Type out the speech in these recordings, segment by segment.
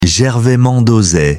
Gervais Mendoza.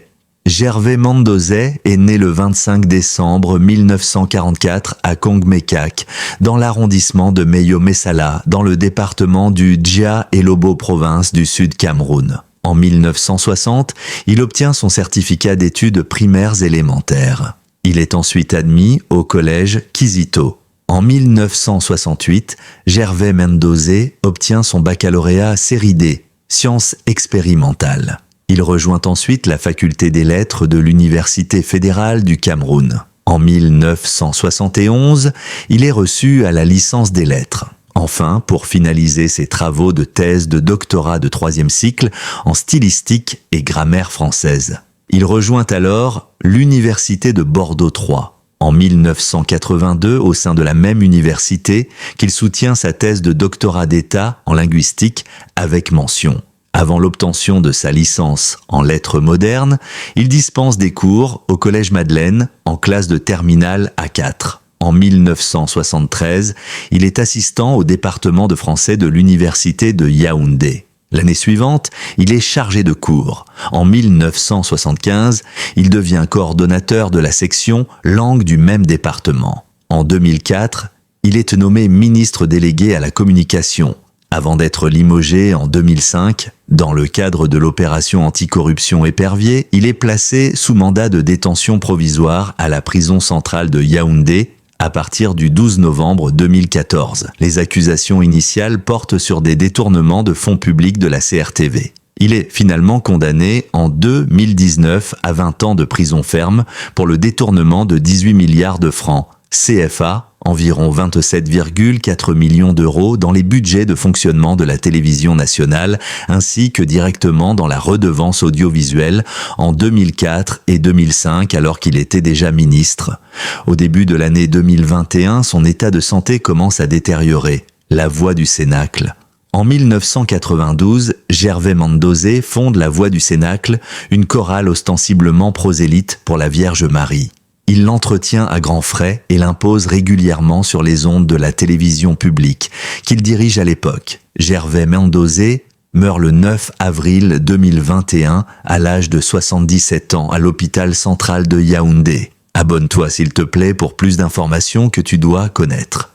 Gervais Mendoza est né le 25 décembre 1944 à Kongmekak, dans l'arrondissement de Meyo-Messala, dans le département du Dja et Lobo province du Sud Cameroun. En 1960, il obtient son certificat d'études primaires élémentaires. Il est ensuite admis au collège Kizito. En 1968, Gervais Mendoza obtient son baccalauréat série D, sciences expérimentales. Il rejoint ensuite la faculté des lettres de l'Université fédérale du Cameroun. En 1971, il est reçu à la licence des lettres. Enfin, pour finaliser ses travaux de thèse de doctorat de 3e cycle en stylistique et grammaire française. Il rejoint alors l'Université de Bordeaux III. En 1982, au sein de la même université, qu'il soutient sa thèse de doctorat d'État en linguistique avec mention. Avant l'obtention de sa licence en lettres modernes, il dispense des cours au Collège Madeleine en classe de terminale A4. En 1973, il est assistant au département de français de l'université de Yaoundé. L'année suivante, il est chargé de cours. En 1975, il devient coordonnateur de la section langue du même département. En 2004, il est nommé ministre délégué à la communication, avant d'être limogé en 2005. Dans le cadre de l'opération anticorruption Épervier, il est placé sous mandat de détention provisoire à la prison centrale de Yaoundé à partir du 12 novembre 2014. Les accusations initiales portent sur des détournements de fonds publics de la CRTV. Il est finalement condamné en 2019 à 20 ans de prison ferme pour le détournement de 18 milliards de francs CFA, environ 27,4 millions d'euros dans les budgets de fonctionnement de la télévision nationale, ainsi que directement dans la redevance audiovisuelle en 2004 et 2005 alors qu'il était déjà ministre. Au début de l'année 2021, son état de santé commence à détériorer. La Voix du Cénacle. En 1992, Gervais Mendoza fonde la Voix du Cénacle, une chorale ostensiblement prosélyte pour la Vierge Marie. Il l'entretient à grands frais et l'impose régulièrement sur les ondes de la télévision publique, qu'il dirige à l'époque. Gervais Mendoza meurt le 9 avril 2021 à l'âge de 77 ans à l'hôpital central de Yaoundé. Abonne-toi s'il te plaît pour plus d'informations que tu dois connaître.